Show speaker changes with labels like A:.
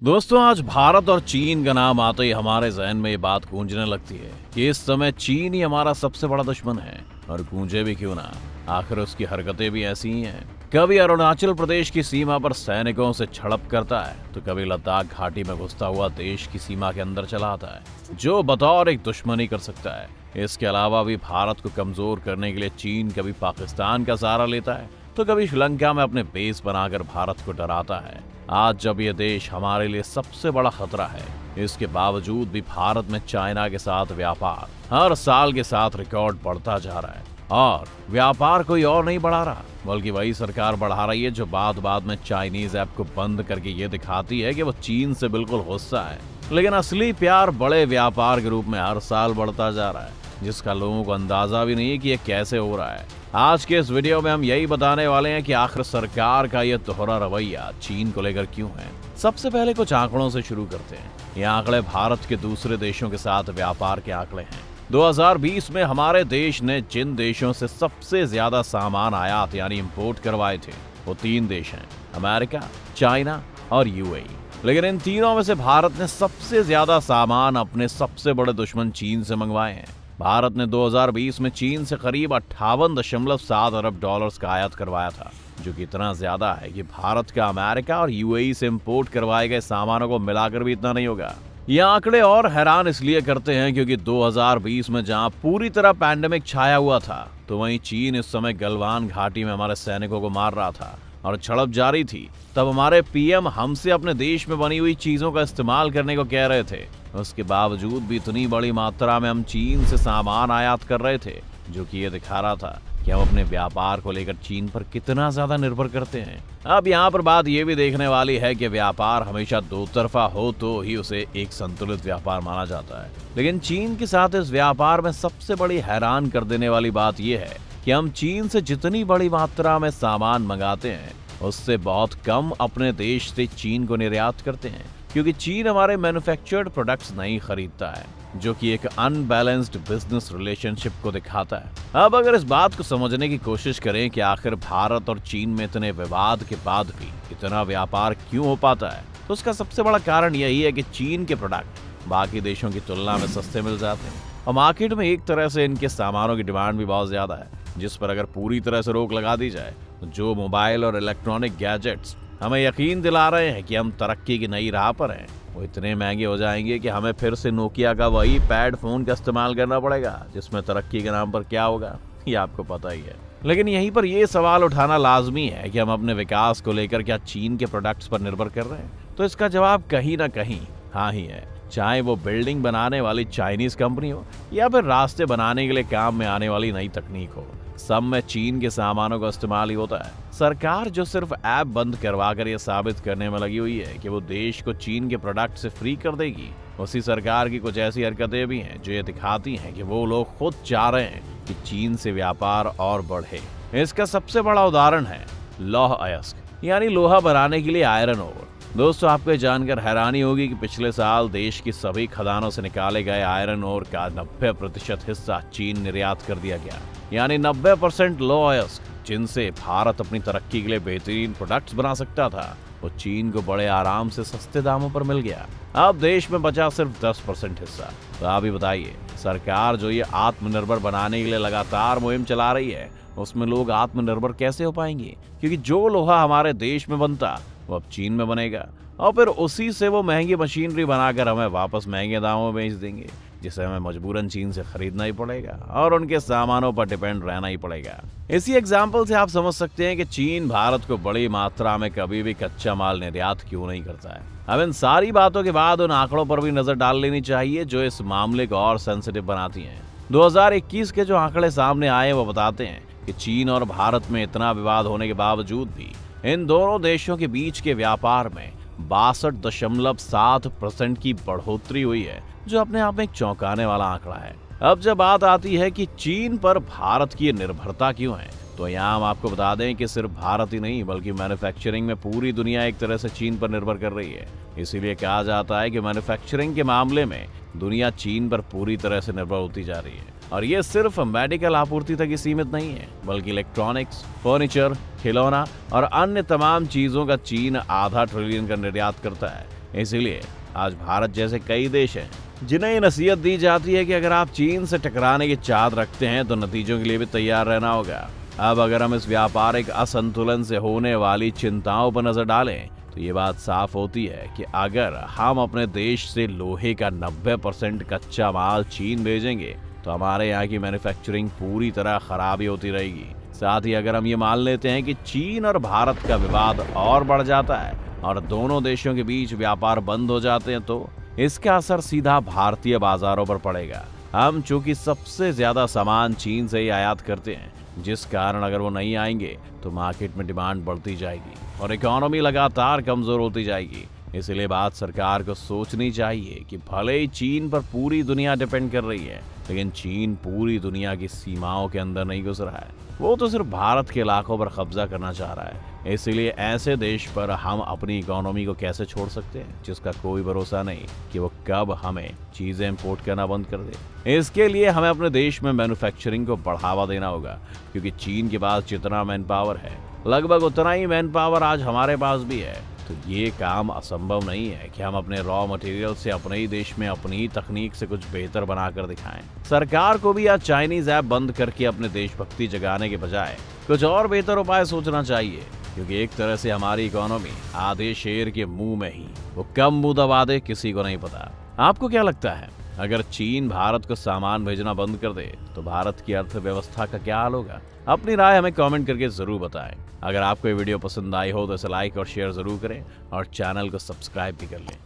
A: दोस्तों, आज भारत और चीन का नाम आते ही हमारे जहन में ये बात गूंजने लगती है कि इस समय चीन ही हमारा सबसे बड़ा दुश्मन है। और गूंजे भी क्यों ना, आखिर उसकी हरकतें भी ऐसी ही हैं। कभी अरुणाचल प्रदेश की सीमा पर सैनिकों से झड़प करता है तो कभी लद्दाख घाटी में घुसता हुआ देश की सीमा के अंदर चला आता है, जो बतौर एक दुश्मनी कर सकता है। इसके अलावा भी भारत को कमजोर करने के लिए चीन कभी पाकिस्तान का सहारा लेता है तो कभी श्रीलंका में अपने बेस बनाकर भारत को डराता है। आज जब यह देश हमारे लिए सबसे बड़ा खतरा है, इसके बावजूद भी भारत में चाइना के साथ व्यापार हर साल के साथ रिकॉर्ड बढ़ता जा रहा है। और व्यापार कोई और नहीं बढ़ा रहा, बल्कि वही सरकार बढ़ा रही है जो बात बात में चाइनीज ऐप को बंद करके ये दिखाती है कि वो चीन से बिल्कुल गुस्सा है। लेकिन असली प्यार बड़े व्यापार के रूप में हर साल बढ़ता जा रहा है, जिसका लोगों को अंदाजा भी नहीं है कि ये कैसे हो रहा है। आज के इस वीडियो में हम यही बताने वाले हैं कि आखिर सरकार का ये दोहरा रवैया चीन को लेकर क्यों है। सबसे पहले कुछ आंकड़ों से शुरू करते हैं। ये आंकड़े भारत के दूसरे देशों के साथ व्यापार के आंकड़े हैं। 2020 में हमारे देश ने जिन देशों से सबसे ज्यादा सामान आयात यानी इंपोर्ट करवाए थे वो 3 देश हैं, अमेरिका, चाइना और यूएई। लेकिन इन तीनों में से भारत ने सबसे ज्यादा सामान अपने सबसे बड़े दुश्मन चीन से मंगवाए हैं। भारत ने 2020 में चीन से करीब 58.7 अरब डॉलर्स का आयात करवाया था, जो कि इतना ज्यादा है कि भारत का अमेरिका और यूएई से इंपोर्ट करवाए गए सामानों को मिलाकर भी इतना नहीं होगा। ये आंकड़े और हैरान इसलिए करते हैं क्योंकि 2020 में जहां पूरी तरह पैंडेमिक छाया हुआ था, तो वहीं चीन इस समय गलवान घाटी में हमारे सैनिकों को मार रहा था और झड़प जारी थी। तब हमारे पीएम हमसे अपने देश में बनी हुई चीजों का इस्तेमाल करने को कह रहे थे। उसके बावजूद भी इतनी बड़ी मात्रा में हम चीन से सामान आयात कर रहे थे, जो कि ये दिखा रहा था कि हम अपने व्यापार को लेकर चीन पर कितना ज्यादा निर्भर करते हैं। अब यहाँ पर बात ये भी देखने वाली है कि व्यापार हमेशा दो तरफा हो तो ही उसे एक संतुलित व्यापार माना जाता है। लेकिन चीन के साथ इस व्यापार में सबसे बड़ी हैरान कर देने वाली बात यह है कि हम चीन से जितनी बड़ी मात्रा में सामान मंगाते हैं, उससे बहुत कम अपने देश से चीन को निर्यात करते हैं, क्योंकि चीन हमारे मैन्युफैक्चर्ड प्रोडक्ट्स नहीं खरीदता है, जो कि एक अनबैलेंस्ड बिजनेस रिलेशनशिप को दिखाता है। अब अगर इस बात को समझने की कोशिश करें कि आखिर भारत और चीन में इतने विवाद के बाद भी इतना व्यापार क्यों हो पाता है, तो उसका सबसे बड़ा कारण यही है कि चीन के प्रोडक्ट बाकी देशों की तुलना में सस्ते मिल जाते हैं और मार्केट में एक तरह से इनके सामानों की डिमांड भी बहुत ज्यादा है, जिस पर अगर पूरी तरह से रोक लगा दी जाए तो जो मोबाइल और इलेक्ट्रॉनिक गैजेट्स हमें यकीन दिला रहे हैं कि हम तरक्की की नई राह पर हैं, वो इतने महंगे हो जाएंगे कि हमें फिर से नोकिया का वही पैड फोन का इस्तेमाल करना पड़ेगा, जिसमें तरक्की के नाम पर क्या होगा ये आपको पता ही है। लेकिन यहीं पर यह सवाल उठाना लाजमी है कि हम अपने विकास को लेकर क्या चीन के प्रोडक्ट्स पर निर्भर कर रहे हैं, तो इसका जवाब कहीं ना कहीं हाँ ही है। चाहे वो बिल्डिंग बनाने वाली चाइनीज कंपनी हो या फिर रास्ते बनाने के लिए काम में आने वाली नई तकनीक हो, सब में चीन के सामानों का इस्तेमाल ही होता है। सरकार जो सिर्फ ऐप बंद करवा कर यह साबित करने में लगी हुई है कि वो देश को चीन के प्रोडक्ट से फ्री कर देगी, उसी सरकार की कुछ ऐसी हरकतें भी हैं जो ये दिखाती हैं कि वो लोग खुद चाह रहे हैं कि चीन से व्यापार और बढ़े। इसका सबसे बड़ा उदाहरण है लौह अयस्क यानी लोहा बनाने के लिए आयरन ओर। दोस्तों, आपको ये जानकर हैरानी होगी कि पिछले साल देश की सभी खदानों से निकाले गए आयरन ओर का 90% हिस्सा चीन निर्यात कर दिया गया, यानी 90% लौह अयस्क जिनसे भारत अपनी तरक्की के लिए बेहतरीन प्रोडक्ट्स बना सकता था, वो चीन को बड़े आराम से सस्ते दामों पर मिल गया। अब देश में बचा सिर्फ 10% हिस्सा। तो आप ही बताइए, सरकार जो ये आत्मनिर्भर बनाने के लिए लगातार मुहिम चला रही है, उसमें लोग आत्मनिर्भर कैसे हो पाएंगे? क्योंकि जो लोहा हमारे देश में बनता वो अब चीन में बनेगा और फिर उसी से वो महंगी मशीनरी बनाकर हमें वापस महंगे दामों में बेच देंगे, जिसे हमें मजबूरन चीन से खरीदना ही पड़ेगा और उनके सामानों पर डिपेंड रहना ही पड़ेगा। इसी एग्जाम्पल से आप समझ सकते हैं कि चीन भारत को बड़ी मात्रा में कभी भी कच्चा माल निर्यात क्यों नहीं करता है। अब इन सारी बातों के बाद उन आंकड़ों पर भी नजर डाल लेनी चाहिए जो इस मामले को और सेंसिटिव बनाती हैं। 2021 के जो आंकड़े सामने आए वो बताते हैं कि चीन और भारत में इतना विवाद होने के बावजूद भी इन दोनों देशों के बीच के व्यापार में 62.7% की बढ़ोतरी हुई है, जो अपने आप में एक चौंकाने वाला आंकड़ा है। अब जब बात आती है कि चीन पर भारत की निर्भरता क्यों है, तो यहाँ हम आपको बता दें कि सिर्फ भारत ही नहीं बल्कि मैन्युफैक्चरिंग में पूरी दुनिया एक तरह से चीन पर निर्भर कर रही है। इसीलिए कहा जाता है कि मैन्युफैक्चरिंग के मामले में दुनिया चीन पर पूरी तरह से निर्भर होती जा रही है। और ये सिर्फ मेडिकल आपूर्ति तक ही सीमित नहीं है, बल्कि इलेक्ट्रॉनिक्स, फर्नीचर, खिलौना और अन्य तमाम चीजों का चीन आधा ट्रिलियन का निर्यात करता है। इसीलिए आज भारत जैसे कई देश हैं जिन्हें ये नसीहत दी जाती है कि अगर आप चीन से टकराने की चाहत रखते हैं तो नतीजों के लिए भी तैयार रहना होगा। अब अगर हम इस व्यापारिक असंतुलन से होने वाली चिंताओं पर नजर डालें तो ये बात साफ होती है कि अगर हम अपने देश से लोहे का 90% कच्चा माल चीन भेजेंगे तो हमारे यहाँ की मैन्युफैक्चरिंग पूरी तरह खराबी होती रहेगी। साथ ही अगर हम ये मान लेते हैं कि चीन और भारत का विवाद और बढ़ जाता है और दोनों देशों के बीच व्यापार बंद हो जाते हैं तो इसका असर सीधा भारतीय बाजारों पर पड़ेगा। हम चूंकि सबसे ज्यादा सामान चीन से ही आयात करते हैं, जिस कारण अगर वो नहीं आएंगे तो मार्केट में डिमांड बढ़ती जाएगी और इकोनॉमी लगातार कमजोर होती जाएगी। इसलिए बात सरकार को सोचनी चाहिए कि भले ही चीन पर पूरी दुनिया डिपेंड कर रही है, लेकिन चीन पूरी दुनिया की सीमाओं के अंदर नहीं घुस रहा है। वो तो सिर्फ भारत के इलाकों पर कब्जा करना चाह रहा है। इसलिए ऐसे देश पर हम अपनी इकोनॉमी को कैसे छोड़ सकते हैं जिसका कोई भरोसा नहीं कि वो कब हमें चीजें इंपोर्ट करना बंद कर दे। इसके लिए हमें अपने देश में मैन्युफैक्चरिंग को बढ़ावा देना होगा, क्योंकि चीन के पास जितना मैन पावर है लगभग उतना ही मैन पावर आज हमारे पास भी है। तो ये काम असंभव नहीं है कि हम अपने रॉ मटेरियल से अपने ही देश में अपनी ही तकनीक से कुछ बेहतर बनाकर दिखाएं। सरकार को भी आज चाइनीज ऐप बंद करके अपने देशभक्ति जगाने के बजाय कुछ और बेहतर उपाय सोचना चाहिए, क्योंकि एक तरह से हमारी इकोनॉमी आधे शेर के मुंह में ही, वो कब मुंह दबा दे किसी को नहीं पता। आपको क्या लगता है, अगर चीन भारत को सामान भेजना बंद कर दे तो भारत की अर्थव्यवस्था का क्या हाल होगा? अपनी राय हमें कमेंट करके जरूर बताएं। अगर आपको ये वीडियो पसंद आई हो तो इसे लाइक और शेयर जरूर करें और चैनल को सब्सक्राइब भी कर लें।